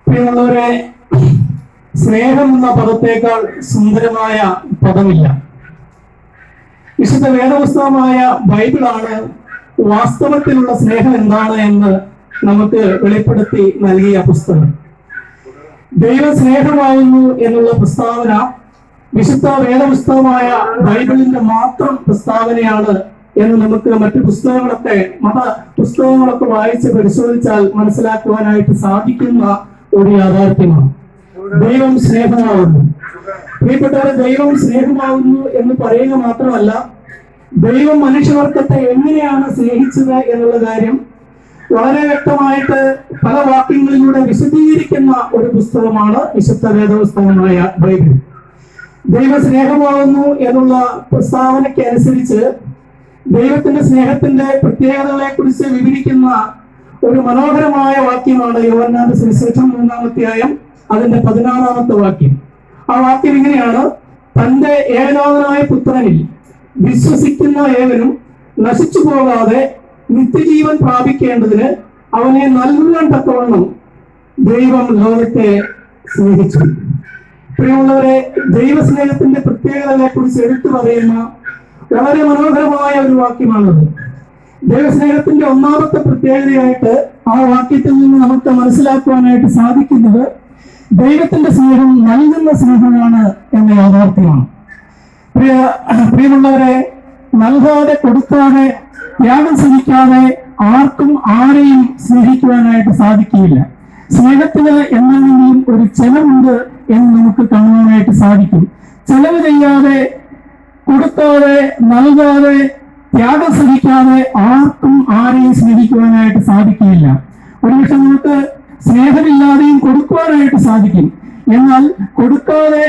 പ്രിയമുള്ളവരെ, സ്നേഹം എന്ന പദത്തേക്കാൾ സുന്ദരമായ പദമില്ല. വിശുദ്ധ വേദപുസ്തകമായ ബൈബിളാണ് വാസ്തവത്തിലുള്ള സ്നേഹം എന്താണ് എന്ന് നമുക്ക് വെളിപ്പെടുത്തി നൽകിയ പുസ്തകം. ദൈവ സ്നേഹമാകുന്നു എന്നുള്ള പ്രസ്താവന വിശുദ്ധ വേദപുസ്തകമായ ബൈബിളിന്റെ മാത്രം പ്രസ്താവനയാണ് എന്ന് നമുക്ക് മറ്റു മത പുസ്തകങ്ങളൊക്കെ വായിച്ച് പരിശോധിച്ചാൽ മനസ്സിലാക്കുവാനായിട്ട് സാധിക്കുന്ന ഒരു യാഥാർത്ഥ്യമാണ്. ദൈവം സ്നേഹമാകുന്നു. പ്രിയപ്പെട്ടവരെ, ദൈവം സ്നേഹമാകുന്നു എന്ന് പറയുക മാത്രമല്ല, ദൈവം മനുഷ്യവർഗത്തെ എങ്ങനെയാണ് സ്നേഹിച്ചത് എന്നുള്ള കാര്യം വളരെ വ്യക്തമായിട്ട് പല വാക്യങ്ങളിലൂടെ വിശദീകരിക്കുന്ന ഒരു പുസ്തകമാണ് വിശുദ്ധ വേദപുസ്തകമായ ബൈബിൾ. ദൈവ സ്നേഹമാകുന്നു എന്നുള്ള പ്രസ്താവനയ്ക്ക് അനുസരിച്ച് ദൈവത്തിന്റെ സ്നേഹത്തിന്റെ പ്രത്യേകതകളെ കുറിച്ച് വിവരിക്കുന്ന ഒരു മനോഹരമായ വാക്യമാണ് യോഹന്നാന്റെ സുവിശേഷം 3-ാം അധ്യായം അതിന്റെ 16-ാമത്തെ വാക്യം. ആ വാക്യം ഇങ്ങനെയാണ്: തന്റെ ഏകജാതനായ പുത്രനിൽ വിശ്വസിക്കുന്ന ഏവരും നശിച്ചു പോകാതെ നിത്യജീവൻ പ്രാപിക്കേണ്ടതിന് അവനെ നൽകുവാൻ തക്കവണ്ണം ദൈവം ലോകത്തെ സ്നേഹിച്ചു. പ്രിയമുള്ളവരെ, ദൈവസ്നേഹത്തിന്റെ പ്രത്യേകതകളെ കുറിച്ച് എടുത്തു പറയുന്ന വളരെ മനോഹരമായ ഒരു വാക്യമാണത്. ദൈവസ്നേഹത്തിന്റെ ഒന്നാമത്തെ പ്രത്യേകതയായിട്ട് ആ വാക്യത്തിൽ നിന്ന് നമുക്ക് മനസ്സിലാക്കുവാനായിട്ട് സാധിക്കുന്നത് ദൈവത്തിന്റെ സ്നേഹം നൽകുന്ന സ്നേഹമാണ് എന്ന യാഥാർത്ഥ്യമാണ്. പ്രിയമുള്ളവരെ, നൽകാതെ കൊടുക്കാതെ ത്യാഗം സഹിക്കാതെ ആർക്കും ആരെയും സ്നേഹിക്കുവാനായിട്ട് സാധിക്കില്ല. സ്നേഹത്തിന് എന്നെങ്കിലും ഒരു ചെലവുണ്ട് എന്ന് നമുക്ക് കാണുവാനായിട്ട് സാധിക്കും. ചെലവ് ചെയ്യാതെ, കൊടുക്കാതെ, നൽകാതെ, ത്യാഗം സഹിക്കാതെ ആർക്കും ആരെയും സ്നേഹിക്കുവാനായിട്ട് സാധിക്കില്ല. ഒരുപക്ഷെ നമുക്ക് സ്നേഹമില്ലാതെയും കൊടുക്കുവാനായിട്ട് സാധിക്കും, എന്നാൽ കൊടുക്കാതെ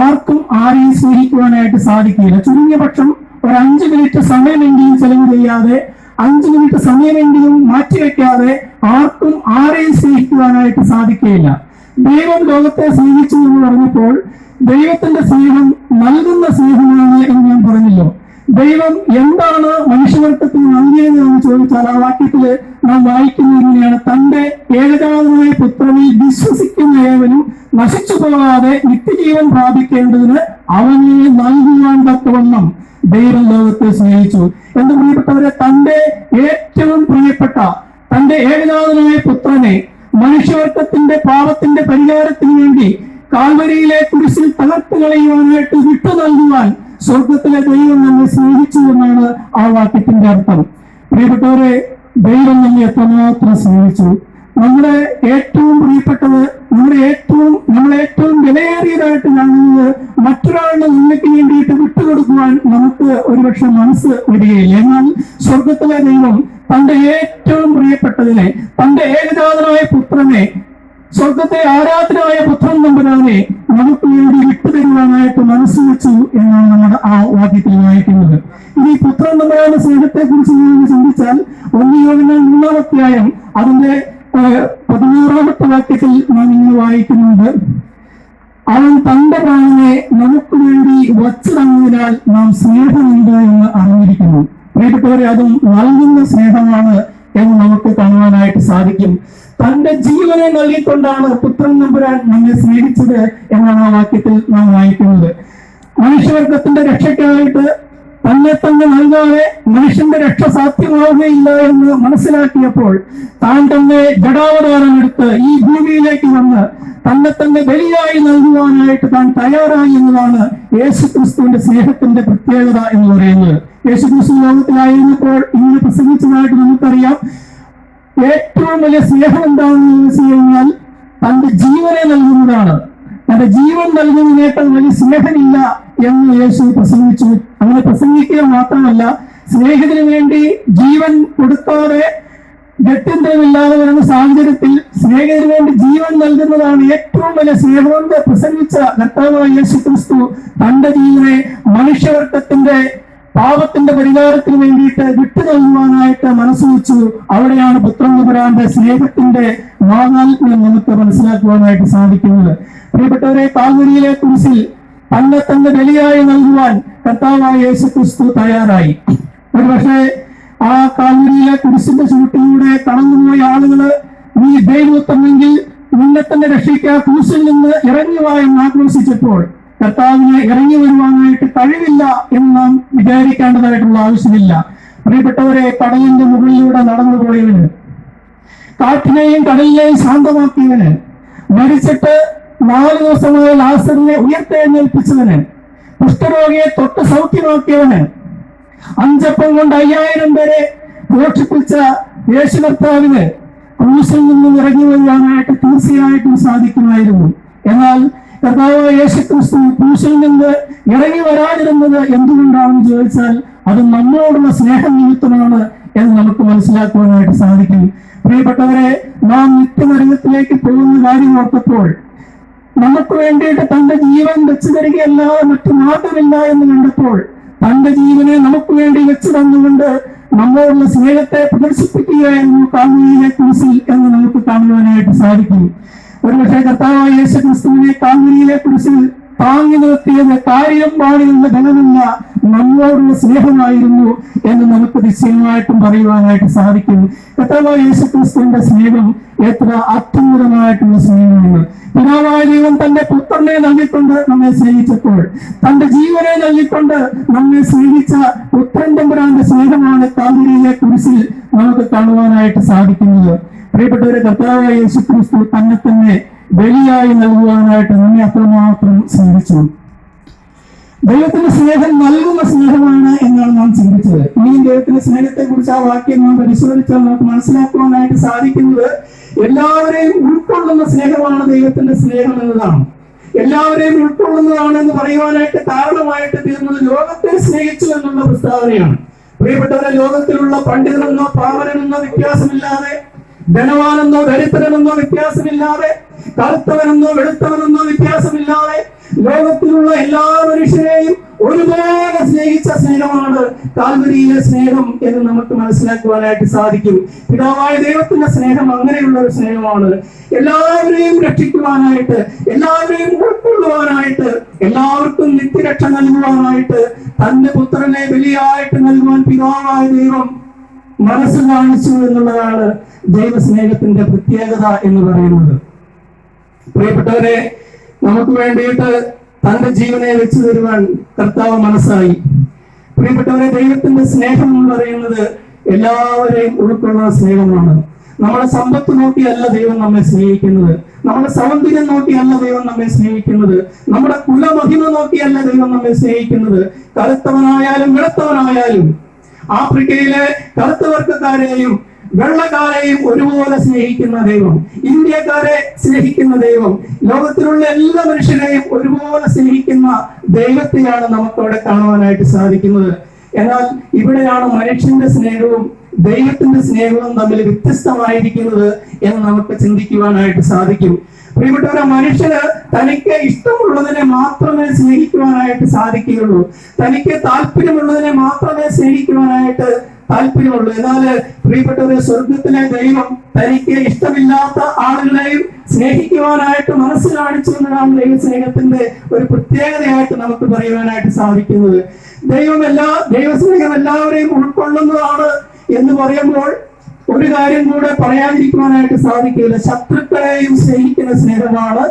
ആർക്കും ആരെയും സ്നേഹിക്കുവാനായിട്ട് സാധിക്കില്ല. ചുരുങ്ങിയ പക്ഷം ഒരു 5 മിനിറ്റ് സമയമെങ്കിലും ചെലവ് ചെയ്യാതെ, 5 മിനിറ്റ് സമയമെങ്കിലും മാറ്റിവെക്കാതെ ആർക്കും ആരെയും സ്നേഹിക്കുവാനായിട്ട് സാധിക്കില്ല. ദൈവം ലോകത്തെ സ്നേഹിച്ചു എന്ന് പറഞ്ഞപ്പോൾ ദൈവത്തിന്റെ സ്നേഹം നൽകുന്ന സ്നേഹമാണ് എന്ന് ഞാൻ പറഞ്ഞല്ലോ. ദൈവം എന്താണ് മനുഷ്യവർഗത്തിന് നൽകിയത് എന്ന് ചോദിച്ചാൽ ആ വാക്യത്തില് നാം വായിക്കുന്നത് ഇങ്ങനെയാണ്: തന്റെ ഏകജാതനായ പുത്രനിൽ വിശ്വസിക്കുന്ന ഏവനും നശിച്ചു പോകാതെ നിത്യജീവൻ പ്രാപിക്കേണ്ടതിന് അവനെ നൽകുവാൻ തക്കവണ്ണം ദൈവം ലോകത്തെ സ്നേഹിച്ചു. എന്റെ പ്രിയപ്പെട്ടവരെ, തന്റെ ഏറ്റവും പ്രിയപ്പെട്ട തന്റെ ഏകജാതനായ പുത്രനെ മനുഷ്യവർഗത്തിന്റെ പാപത്തിന്റെ പരിഹാരത്തിന് വേണ്ടി കാൽവരിയിലെ കുരിശിൽ തകർത്ത് കളയുവാനായിട്ട് വിട്ടു നൽകുവാൻ സ്വർഗത്തിലെ ദൈവം നമ്മെ സ്നേഹിച്ചു എന്നാണ് ആ വാക്യത്തിന്റെ അർത്ഥം. പ്രിയപ്പെട്ടവരെ, ദൈവം നമ്മെ എത്രമാത്രം സ്നേഹിച്ചു. നമ്മുടെ ഏറ്റവും പ്രിയപ്പെട്ടത്, നമ്മളെ ഏറ്റവും വിലയേറിയതായിട്ട് കാണുന്നത് മറ്റൊരാളുടെ നന്മയ്ക്ക് വേണ്ടിയിട്ട് വിട്ടുകൊടുക്കുവാൻ നമുക്ക് ഒരുപക്ഷെ മനസ്സ് വരികയില്ല. എന്നാൽ സ്വർഗത്തിലെ ദൈവം തന്റെ ഏറ്റവും പ്രിയപ്പെട്ടതിനെ, തന്റെ ഏകജാതനായ പുത്രനെ, സ്വർഗത്തെ ആരാധനായ പുത്രൻ തമ്പുരാനെ നമുക്ക് വേണ്ടി വിട്ടുതരുവാനായിട്ട് മനസ്സ് വെച്ചു എന്നാണ് നമ്മുടെ ആ വാക്യത്തിൽ വായിക്കുന്നത്. ഇനി പുത്രൻ തമ്പുരാന്റെ സ്നേഹത്തെ കുറിച്ച് ചിന്തിച്ചാൽ 1 യോഹന്നാൻ 3-ാം അധ്യായം അതിന്റെ 16-ാമത്തെ വാക്യത്തിൽ നാം ഇങ്ങനെ വായിക്കുന്നുണ്ട്: അവൻ തന്റെ പ്രാണനെ നമുക്ക് വേണ്ടി വച്ചു തന്നതിനാൽ നാം സ്നേഹമുണ്ട് എന്ന് അറിഞ്ഞിരിക്കുന്നു. പ്രിയപ്പെട്ടവരെ, അതും നൽകുന്ന സ്നേഹമാണ് എന്ന് നമുക്ക് കാണുവാനായിട്ട് സാധിക്കും. തന്റെ ജീവനെ നൽകിക്കൊണ്ടാണ് പുത്രൻ തമ്പുരാൻ നമ്മെ സ്നേഹിച്ചത് എന്നാണ് ആ വാക്യത്തിൽ നാം വായിക്കുന്നത്. മനുഷ്യവർഗത്തിന്റെ രക്ഷയ്ക്കായിട്ട് തന്നെ നൽകാതെ മനുഷ്യന്റെ രക്ഷ സാധ്യമാവുകയില്ല എന്ന് മനസ്സിലാക്കിയപ്പോൾ താൻ തന്നെ ജഡാവതാരമെടുത്ത് ഈ ഭൂമിയിലേക്ക് വന്ന് തന്നെ ബലിയായി നൽകുവാനായിട്ട് താൻ തയ്യാറായി എന്നതാണ് യേശുക്രിസ്തുവിന്റെ സ്നേഹത്തിന്റെ പ്രത്യേകത എന്ന് പറയുന്നത്. യേശുക്രിസ്തു ലോകത്തിലായിരുന്നപ്പോൾ ഇങ്ങനെ പ്രസംഗിച്ചതായിട്ട് നമുക്കറിയാം. ഏറ്റവും വലിയ സ്നേഹം എന്താണെന്ന് ചോദിച്ചു കഴിഞ്ഞാൽ തന്റെ ജീവനെ നൽകുന്നതാണ്. തന്റെ ജീവൻ നൽകുന്നതിനേക്കാൾ വലിയ സ്നേഹമില്ല എന്ന് യേശു പ്രസംഗിച്ചു. അങ്ങനെ പ്രസംഗിക്കുക മാത്രമല്ല, സ്നേഹത്തിന് വേണ്ടി ജീവൻ കൊടുക്കാതെ ഗത്യന്തരമില്ലാതെ വരുന്ന സാഹചര്യത്തിൽ സ്നേഹത്തിന് വേണ്ടി ജീവൻ നൽകുന്നതാണ് ഏറ്റവും വലിയ സ്നേഹമെന്ന് പ്രസംഗിച്ച കർത്താവായ യേശു ക്രിസ്തു തന്റെ ജീവനെ മനുഷ്യവർഗത്തിന്റെ പാപത്തിന്റെ പരിഹാരത്തിന് വേണ്ടിയിട്ട് വിട്ടു നൽകുവാനായിട്ട് മനസ്സ് വെച്ചു. അവിടെയാണ് പുത്രൻ തമ്പുരാന്റെ സ്നേഹത്തിന്റെ മാഹാത്മ്യം നമുക്ക് മനസ്സിലാക്കുവാനായിട്ട് സാധിക്കുന്നത്. പ്രിയപ്പെട്ടവരെ, കാൽവരിയിലെ കുരിശിൽ തന്നെ ബലിയായി നൽകുവാൻ കർത്താവായ യേശു ക്രിസ്തു തയ്യാറായി. ഒരുപക്ഷെ ആ കാൽവരിയിലെ കുരിശിന്റെ ചുവട്ടിലൂടെ കടന്നുപോയ ആളുകള് നീ ദൈവത്വമെങ്കിൽ നിന്നെ തന്നെ രക്ഷിക്കുക, ക്രൂശിൽ നിന്ന് ഇറങ്ങി വാ എന്ന് ആക്രോശിച്ചപ്പോൾ കർത്താവിന് ഇറങ്ങി വരുവാനായിട്ട് കഴിവില്ല എന്ന് നാം വിചാരിക്കേണ്ടതായിട്ടുള്ള ആവശ്യമില്ല. പ്രിയപ്പെട്ടവരെ, കടലിന്റെ മുകളിലൂടെ നടന്നുപോയവന്, കാറ്റിനെയും കടലിനെയും ശാന്തമാക്കിയവന്, മരിച്ചിട്ട് 4 ദിവസമായ ലാസറിനെ ഉയർത്തെഴുന്നേൽപ്പിച്ചവന്, കുഷ്ഠരോഗിയെ തൊട്ട് സൗഖ്യമാക്കിയവന്, 5 അപ്പം കൊണ്ട് 5000 പേരെ പോഷിപ്പിച്ച യേശു കർത്താവിന് ക്രൂശിൽ നിന്നും ഇറങ്ങി വരുവാനായിട്ട് തീർച്ചയായിട്ടും സാധിക്കുമായിരുന്നു. എന്നാൽ കർത്താവ് യേശു ക്രിസ്തു ക്രൂശിൽ നിന്ന് ഇറങ്ങി വരാതിരുന്നത് എന്തുകൊണ്ടാണെന്ന് ചോദിച്ചാൽ അത് നമ്മളോടുള്ള സ്നേഹം നിമിത്തമാണ് എന്ന് നമുക്ക് മനസ്സിലാക്കുവാനായിട്ട് സാധിക്കും. പ്രിയപ്പെട്ടവരെ, നാം നിത്യനരകത്തിലേക്ക് പോകുന്ന കാര്യം ഓർത്തപ്പോൾ നമുക്ക് വേണ്ടിയിട്ട് തന്റെ ജീവൻ വെച്ചു തരികയല്ലാതെ മറ്റു മാർഗമില്ല എന്ന് കണ്ടപ്പോൾ തന്റെ ജീവനെ നമുക്ക് വേണ്ടി വെച്ചു തന്നുകൊണ്ട് നമ്മളോടുള്ള സ്നേഹത്തെ പ്രദർശിപ്പിക്കുകയായിരുന്നു കാൽവരിയിലെ ക്രൂശിൽ എന്ന് നമുക്ക് കാണുവാനായിട്ട് സാധിക്കും. ഒരുപക്ഷെ കർത്താവായ യേശു ക്രിസ്തുവിനെ കാൽവരിയിലെ ക്രൂശിൽ താങ്ങി നിർത്തിയത് കാര്യം പാടിയുള്ള ധനമല്ല, നമ്മളോടുള്ള സ്നേഹമായിരുന്നു എന്ന് നമുക്ക് നിശ്ചയമായിട്ടും പറയുവാനായിട്ട് സാധിക്കും. കർത്താവായ യേശു ക്രിസ്തുവിന്റെ സ്നേഹം എത്ര അത്യുന്നതമായിട്ടുള്ള സ്നേഹമാണ്. പിതാവായ ദൈവം തന്റെ പുത്രനെ നൽകിക്കൊണ്ട് നമ്മെ സ്നേഹിച്ചപ്പോൾ, തന്റെ ജീവനെ നൽകിക്കൊണ്ട് നമ്മെ സ്നേഹിച്ച പുത്രൻ തമ്പുരാന്റെ സ്നേഹമാണ് കാൽവരിയിലെ ക്രൂശിൽ നമുക്ക് കാണുവാനായിട്ട് സാധിക്കുന്നത്. പ്രിയപ്പെട്ടവരെ, കർത്താവായ യേശു ക്രിസ്തു തന്നെ തന്നെ ബലിയായി നൽകുവാനായിട്ട് നമ്മെ അത്രമാത്രം സ്നേഹിച്ചു. ദൈവത്തിന്റെ സ്നേഹം നൽകുന്ന സ്നേഹമാണ് എന്നാണ് നാം ചിന്തിച്ചത്. ഇനിയും ദൈവത്തിന്റെ സ്നേഹത്തെ കുറിച്ച് ആ വാക്യം നാം പരിശോധിച്ചാൽ നമുക്ക് മനസ്സിലാക്കുവാനായിട്ട് സാധിക്കുന്നത് എല്ലാവരെയും ഉൾക്കൊള്ളുന്ന സ്നേഹമാണ് ദൈവത്തിന്റെ സ്നേഹം എന്നതാണ്. എല്ലാവരെയും ഉൾക്കൊള്ളുന്നതാണ് എന്ന് പറയുവാനായിട്ട് കാരണമായിട്ട് തീർന്നത് ലോകത്തെ സ്നേഹിച്ചു എന്നുള്ള പ്രസ്താവനയാണ്. പ്രിയപ്പെട്ടവരെ, ലോകത്തിലുള്ള പണ്ഡിതനെന്നോ പാവനെന്നോ വ്യത്യാസമില്ലാതെ, ധനവാനെന്നോ ദരിദ്രനെന്നോ വ്യത്യാസമില്ലാതെ, കറുത്തവനെന്നോ വെളുത്തവനെന്നോ വ്യത്യാസമില്ലാതെ ലോകത്തിലുള്ള എല്ലാ മനുഷ്യരെയും ഒരുപോലെ സ്നേഹിച്ച സ്നേഹമാണ് കാൽവരിയിലെ സ്നേഹം എന്ന് നമുക്ക് മനസ്സിലാക്കുവാനായിട്ട് സാധിക്കും. പിതാവായ ദൈവത്തിന്റെ സ്നേഹം അങ്ങനെയുള്ള ഒരു സ്നേഹമാണ്. എല്ലാവരെയും രക്ഷിക്കുവാനായിട്ട്, എല്ലാവരെയും ഉൾക്കൊള്ളുവാനായിട്ട്, എല്ലാവർക്കും നിത്യരക്ഷ നൽകുവാനായിട്ട് തന്റെ പുത്രനെ ബലിയായിട്ട് നൽകുവാൻ പിതാവായ ദൈവം മനസ്സ് കാണിച്ചു എന്നുള്ളതാണ് ദൈവസ്നേഹത്തിന്റെ പ്രത്യേകത എന്ന് പറയുന്നത്. പ്രിയപ്പെട്ടവരെ, നമുക്ക് വേണ്ടിയിട്ട് തന്റെ ജീവനെ വെച്ചു തരുവാൻ കർത്താവ് മനസ്സായി. പ്രിയപ്പെട്ടവരെ, ദൈവത്തിന്റെ സ്നേഹം എന്ന് പറയുന്നത് എല്ലാവരെയും ഉൾക്കൊള്ളുന്ന സ്നേഹമാണ്. നമ്മുടെ സമ്പത്ത് നോക്കിയല്ല ദൈവം നമ്മെ സ്നേഹിക്കുന്നത്, നമ്മുടെ സൗന്ദര്യം നോക്കിയല്ല ദൈവം നമ്മെ സ്നേഹിക്കുന്നത്, നമ്മുടെ കുലമഹിമ നോക്കിയല്ല ദൈവം നമ്മെ സ്നേഹിക്കുന്നത്. കറുത്തവനായാലും വെളുത്തവനായാലും, ആഫ്രിക്കയിലെ കറുത്തവർക്കാരെയും വെള്ളക്കാരെയും ഒരുപോലെ സ്നേഹിക്കുന്ന ദൈവം, ഇന്ത്യക്കാരെ സ്നേഹിക്കുന്ന ദൈവം, ലോകത്തിലുള്ള എല്ലാ മനുഷ്യരെയും ഒരുപോലെ സ്നേഹിക്കുന്ന ദൈവത്തെയാണ് നമുക്കവിടെ കാണുവാനായിട്ട് സാധിക്കുന്നത്. എന്നാൽ ഇവിടെയാണ് മനുഷ്യന്റെ സ്നേഹവും ദൈവത്തിന്റെ സ്നേഹവും തമ്മിൽ വ്യത്യസ്തമായിരിക്കുന്നത് എന്ന് നമുക്ക് ചിന്തിക്കുവാനായിട്ട് സാധിക്കും. പ്രിയപ്പെട്ടവരെ, മനുഷ്യന് തനിക്ക് ഇഷ്ടമുള്ളതിനെ മാത്രമേ സ്നേഹിക്കുവാനായിട്ട് സാധിക്കുകയുള്ളൂ, തനിക്ക് താല്പര്യമുള്ളതിനെ മാത്രമേ സ്നേഹിക്കുവാനായിട്ട് താല്പര്യമുള്ളൂ. എന്നാൽ പ്രിയപ്പെട്ടവരെ, സ്വർഗത്തിലെ ദൈവം തനിക്ക് ഇഷ്ടമില്ലാത്ത ആളുകളെയും സ്നേഹിക്കുവാനായിട്ട് മനസ്സ് കാണിച്ചു എന്നതാണ് ദൈവസ്നേഹത്തിന്റെ ഒരു പ്രത്യേകതയായിട്ട് നമുക്ക് പറയുവാനായിട്ട് സാധിക്കുന്നത്. ദൈവസ്നേഹം എല്ലാവരെയും ഉൾക്കൊള്ളുന്നതാണ് എന്ന് പറയുമ്പോൾ ഒരു കാര്യം കൂടെ പറയാതിരിക്കുവാനായിട്ട് സാധിക്കില്ല. ശത്രുക്കളെയും സ്നേഹിക്കുന്ന സ്നേഹമാണ്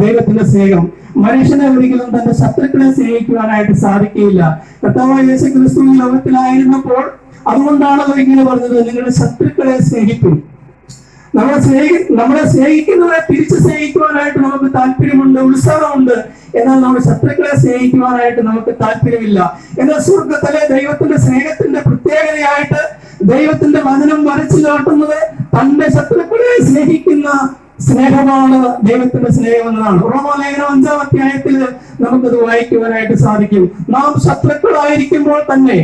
ദൈവത്തിന്റെ സ്നേഹം. മനുഷ്യനെ ഒരിക്കലും തന്റെ ശത്രുക്കളെ സ്നേഹിക്കുവാനായിട്ട് സാധിക്കില്ല. കർത്താവായ യേശു ക്രിസ്തു ഈ ലോകത്തിലായിരുന്നപ്പോൾ അതുകൊണ്ടാണല്ലോ ഇങ്ങനെ പറഞ്ഞത്, നിങ്ങളുടെ ശത്രുക്കളെ സ്നേഹിക്കും. നമ്മളെ സ്നേഹിക്കുന്നവരെ തിരിച്ചു സ്നേഹിക്കുവാനായിട്ട് നമുക്ക് താല്പര്യമുണ്ട്, ഉത്സാഹമുണ്ട്. എന്നാൽ നമ്മുടെ ശത്രുക്കളെ സ്നേഹിക്കുവാനായിട്ട് നമുക്ക് താല്പര്യമില്ല. എന്നാൽ സ്വർഗത്തിലെ ദൈവത്തിന്റെ സ്നേഹത്തിന്റെ പ്രത്യേകതയായിട്ട് ദൈവത്തിന്റെ വചനം വരച്ചു കാട്ടുന്നത് തന്റെ ശത്രുക്കളെ സ്നേഹിക്കുന്ന സ്നേഹമാണ് ദൈവത്തിന്റെ സ്നേഹം എന്നതാണ്. റോമാലേഖനം 5-ാം അധ്യായത്തിൽ നമുക്കത് വായിക്കുവാനായിട്ട് സാധിക്കും. നാം ശത്രുക്കളായിരിക്കുമ്പോൾ തന്നെ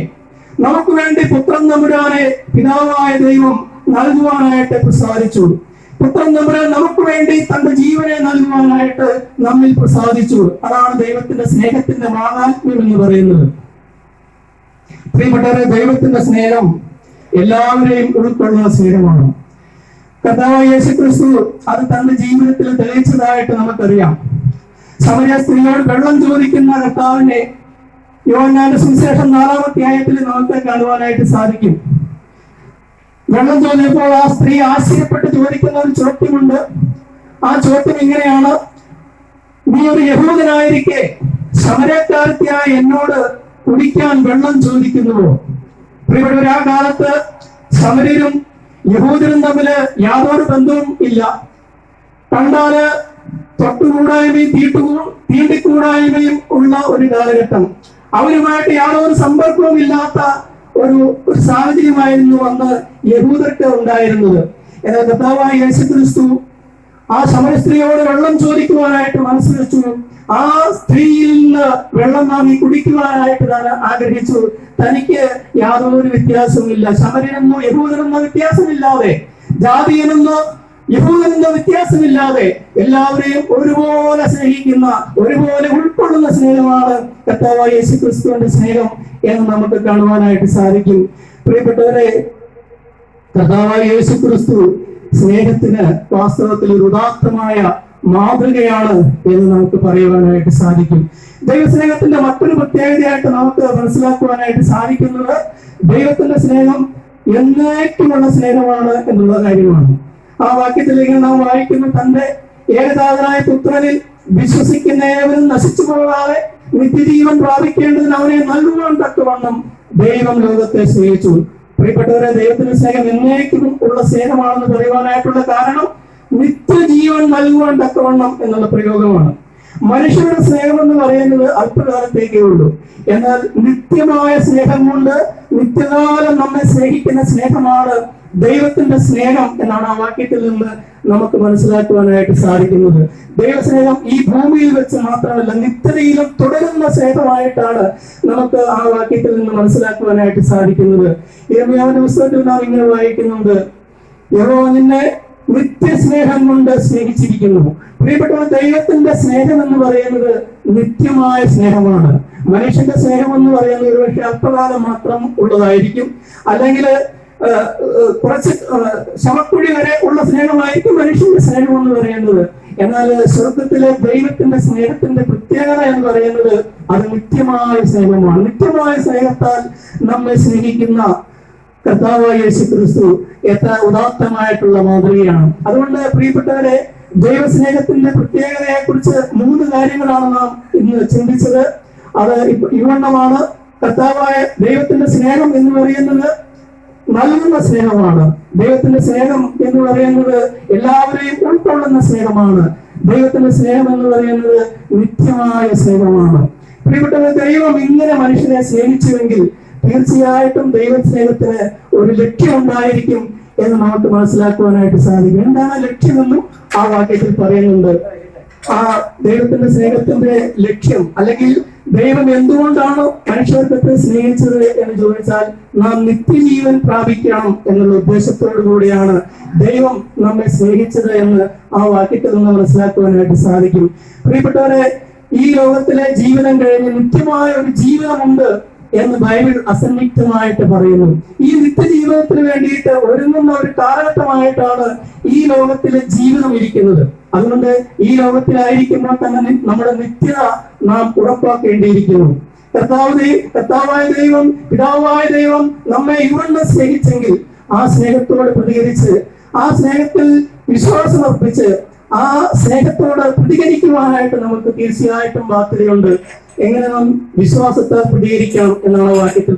നമുക്ക് വേണ്ടി പുത്രൻ തമ്പുരാനെ പിതാവായ ദൈവം നൽകുവാനായിട്ട് പ്രസാദിച്ചു. പുത്രൻ തമ്പുരാൻ നമുക്ക് വേണ്ടി തന്റെ ജീവനെ നൽകുവാനായിട്ട് നമ്മിൽ പ്രസാദിച്ചു. അതാണ് ദൈവത്തിന്റെ സ്നേഹത്തിന്റെ മാഹാത്മ്യം എന്ന് പറയുന്നത്. പ്രിയപ്പെട്ടവരെ, ദൈവത്തിന്റെ സ്നേഹം എല്ലാവരെയും ഉൾക്കൊള്ളുന്ന സ്നേഹമാണ്. കർത്താവായ യേശു ക്രിസ്തു അത് തന്റെ ജീവിതത്തിൽ തെളിയിച്ചതായിട്ട് നമുക്കറിയാം. സമരിയ സ്ത്രീയോട് വെള്ളം ചോദിക്കുന്ന കർത്താവിനെ യോഹന്നാന്റെ സുവിശേഷം 4-ാം അധ്യായത്തിൽ നമുക്ക് കാണുവാനായിട്ട് സാധിക്കും. വെള്ളം ചോദിച്ചപ്പോൾ ആ സ്ത്രീ ആശ്ചര്യപ്പെട്ട് ചോദിക്കുന്ന ഒരു ചോദ്യമുണ്ട്. ആ ചോദ്യം ഇങ്ങനെയാണ്: നീ ഒരു യഹൂദനായിരിക്കെ ശമരക്കാരത്തിയായ എന്നോട് കുടിക്കാൻ വെള്ളം ചോദിക്കുന്നുവോ? പ്രിയപ്പെട്ടവർ, ആ കാലത്ത് ശമര്യരും യഹൂദരും തമ്മില് യാതൊരു ബന്ധവും ഇല്ല. കണ്ടാല് തൊട്ടുകൂടായ്മയും തീണ്ടിക്കൂടായ്മയും ഉള്ള ഒരു കാലഘട്ടം. അവരുമായിട്ട് യാതൊരു സമ്പർക്കവും ഇല്ലാത്ത ഒരു സാഹചര്യമായിരുന്നു അന്ന് യഹൂദർക്ക് ഉണ്ടായിരുന്നത്. എന്നാൽ കർത്താവായ യേശുക്രിസ്തു ആ ശമര സ്ത്രീയോട് വെള്ളം ചോദിക്കുവാനായിട്ട് മനസ്സ് വെച്ചു. ആ സ്ത്രീയിൽ നിന്ന് വെള്ളം വാങ്ങി കുടിക്കുവാനായിട്ട് താൻ ആഗ്രഹിച്ചു. തനിക്ക് യാതൊരു വ്യത്യാസവുമില്ല. ശമര്യനെന്നോ യഹൂദനെന്നോ വ്യത്യാസമില്ലാതെ, ജാതിയെന്നോ യഹൂദനെന്നോ വ്യത്യാസമില്ലാതെ എല്ലാവരെയും ഒരുപോലെ സ്നേഹിക്കുന്ന, ഒരുപോലെ ഉൾക്കൊള്ളുന്ന സ്നേഹമാണ് കർത്താവായ യേശുക്രിസ്തുവിന്റെ സ്നേഹം എന്ന് നമുക്ക് കാണുവാനായിട്ട് സാധിക്കും. പ്രിയപ്പെട്ടവരെ, കർത്താവായ യേശുക്രിസ്തു സ്നേഹത്തിന് വാസ്തവത്തിൽ ഒരു ഉദാത്തമായ മാതൃകയാണ് എന്ന് നമുക്ക് പറയുവാനായിട്ട് സാധിക്കും. ദൈവസ്നേഹത്തിന്റെ മറ്റൊരു പ്രത്യേകതയായിട്ട് നമുക്ക് മനസ്സിലാക്കുവാനായിട്ട് സാധിക്കുന്നത് ദൈവത്തിന്റെ സ്നേഹം എന്നേക്കുമുള്ള സ്നേഹമാണ് എന്നുള്ള കാര്യമാണ്. ആ വാക്യത്തിലേക്ക് നാം വായിക്കുന്നു: തന്റെ ഏകജാതനായ പുത്രനിൽ വിശ്വസിക്കുന്ന ഏവരും നശിച്ചു പോകാതെ നിത്യജീവൻ പ്രാപിക്കേണ്ടതിന് അവനെ നൽകുവാൻ തക്കവണ്ണം ദൈവം ലോകത്തെ സ്നേഹിച്ചു. പ്രിയപ്പെട്ടവരെ, ദൈവത്തിന്റെ സ്നേഹം എന്നേക്കും ഉള്ള സ്നേഹമാണെന്ന് പറയുവാനായിട്ടുള്ള കാരണം നിത്യജീവൻ നൽകുവാൻ തക്കവണ്ണം എന്നുള്ള പ്രയോഗമാണ്. മനുഷ്യരുടെ സ്നേഹം എന്ന് പറയുന്നത് അല്പകാലത്തേക്കേ ഉള്ളൂ. എന്നാൽ നിത്യമായ സ്നേഹം കൊണ്ട് നിത്യകാലം നമ്മെ സ്നേഹിക്കുന്ന സ്നേഹമാണ് ദൈവത്തിന്റെ സ്നേഹം എന്നാണ് ആ വാക്യത്തിൽ നിന്ന് നമുക്ക് മനസ്സിലാക്കുവാനായിട്ട് സാധിക്കുന്നത്. ദൈവസ്നേഹം ഈ ഭൂമിയിൽ വെച്ച് മാത്രമല്ല, നിത്യതയിലും തുടരുന്ന സ്നേഹമായിട്ടാണ് നമുക്ക് ആ വാക്യത്തിൽ നിന്ന് മനസ്സിലാക്കുവാനായിട്ട് സാധിക്കുന്നത്. യിരെമ്യാവിന്റെ പുസ്തകത്തിൽ നാം ഇങ്ങനെ വായിക്കുന്നുണ്ട്: യഹോവ നിന്നെ നിത്യസ്നേഹം കൊണ്ട് സ്നേഹിച്ചിരിക്കുന്നു. പ്രിയപ്പെട്ടവർ, ദൈവത്തിന്റെ സ്നേഹം എന്ന് പറയുന്നത് നിത്യമായ സ്നേഹമാണ്. മനുഷ്യന്റെ സ്നേഹം എന്ന് പറയുന്നത് ഒരുപക്ഷെ അല്പകാലം മാത്രം ഉള്ളതായിരിക്കും, അല്ലെങ്കിൽ കുറച്ച് ശവക്കുഴി വരെ ഉള്ള സ്നേഹമായിരിക്കും മനുഷ്യന്റെ സ്നേഹം എന്ന് പറയുന്നത്. എന്നാൽ സ്വർഗത്തിലെ ദൈവത്തിന്റെ സ്നേഹത്തിന്റെ പ്രത്യേകത എന്ന് പറയുന്നത് അത് നിത്യമായ സ്നേഹമാണ്. നിത്യമായ സ്നേഹത്താൽ നമ്മെ സ്നേഹിക്കുന്ന കർത്താവായ യേശുക്രിസ്തു എത്ര ഉദാത്തമായിട്ടുള്ള മാതൃകയാണ്. അതുകൊണ്ട് പ്രിയപ്പെട്ടവരെ, ദൈവസ്നേഹത്തിന്റെ പ്രത്യേകതയെ കുറിച്ച് 3 കാര്യങ്ങളാണ് നാം ഇന്ന് ചിന്തിച്ചത്. അത് ഇവണ്ണമാണ്: കർത്താവായ ദൈവത്തിന്റെ സ്നേഹം എന്ന് പറയുന്നത് നൽകുന്ന സ്നേഹമാണ്. ദൈവത്തിന്റെ സ്നേഹം എന്ന് പറയുന്നത് എല്ലാവരെയും ഉൾക്കൊള്ളുന്ന സ്നേഹമാണ്. ദൈവത്തിന്റെ സ്നേഹം എന്ന് പറയുന്നത് നിത്യമായ സ്നേഹമാണ്. പ്രിയപ്പെട്ടവർ, ദൈവം ഇങ്ങനെ മനുഷ്യനെ സ്നേഹിച്ചുവെങ്കിൽ തീർച്ചയായിട്ടും ദൈവ സ്നേഹത്തിന് ഒരു ലക്ഷ്യം ഉണ്ടായിരിക്കും എന്ന് നമുക്ക് മനസ്സിലാക്കുവാനായിട്ട് സാധിക്കും. എന്താണ് ലക്ഷ്യമെന്നും ആ വാക്യത്തിൽ പറയുന്നുണ്ട്. ആ ദൈവത്തിന്റെ സ്നേഹത്തിന്റെ ലക്ഷ്യം, അല്ലെങ്കിൽ ദൈവം എന്തുകൊണ്ടാണ് മനുഷ്യർക്കത്തെ സ്നേഹിച്ചത് എന്ന് ചോദിച്ചാൽ നാം നിത്യജീവൻ പ്രാപിക്കണം എന്നുള്ള ഉദ്ദേശത്തോടു കൂടിയാണ് ദൈവം നമ്മെ സ്നേഹിച്ചത് എന്ന് ആ വാക്യത്തിൽ നിന്ന് മനസ്സിലാക്കുവാനായിട്ട് സാധിക്കും. പ്രിയപ്പെട്ടവരെ, ഈ ലോകത്തിലെ ജീവിതം കഴിഞ്ഞ് നിത്യമായ ഒരു ജീവിതമുണ്ട് എന്ന് ബൈബിൾ അസന്നിഗ്ധമായിട്ട് പറയുന്നു. ഈ നിത്യജീവിതത്തിന് വേണ്ടിയിട്ട് ഒരുങ്ങുന്ന ഒരു കാലഘട്ടമായിട്ടാണ് ഈ ലോകത്തിലെ ജീവിതം ഇരിക്കുന്നത്. അതുകൊണ്ട് ഈ ലോകത്തിലായിരിക്കുമ്പോൾ തന്നെ നമ്മുടെ നിത്യത നാം ഉറപ്പാക്കേണ്ടിയിരിക്കുന്നു. കർത്താവായ ദൈവം, പിതാവായ ദൈവം നമ്മെ ഇവണ്ണം സ്നേഹിച്ചെങ്കിൽ ആ സ്നേഹത്തോട് പ്രതികരിച്ച്, ആ സ്നേഹത്തിൽ വിശ്വാസം അർപ്പിച്ച്, ആ സ്നേഹത്തോട് പ്രതികരിക്കുവാനായിട്ട് നമുക്ക് തീർച്ചയായിട്ടും ബാധ്യതയുണ്ട്. എങ്ങനെ നാം വിശ്വാസത്താൽ പ്രതികരിക്കാം എന്നാണ് വാക്യത്തിൽ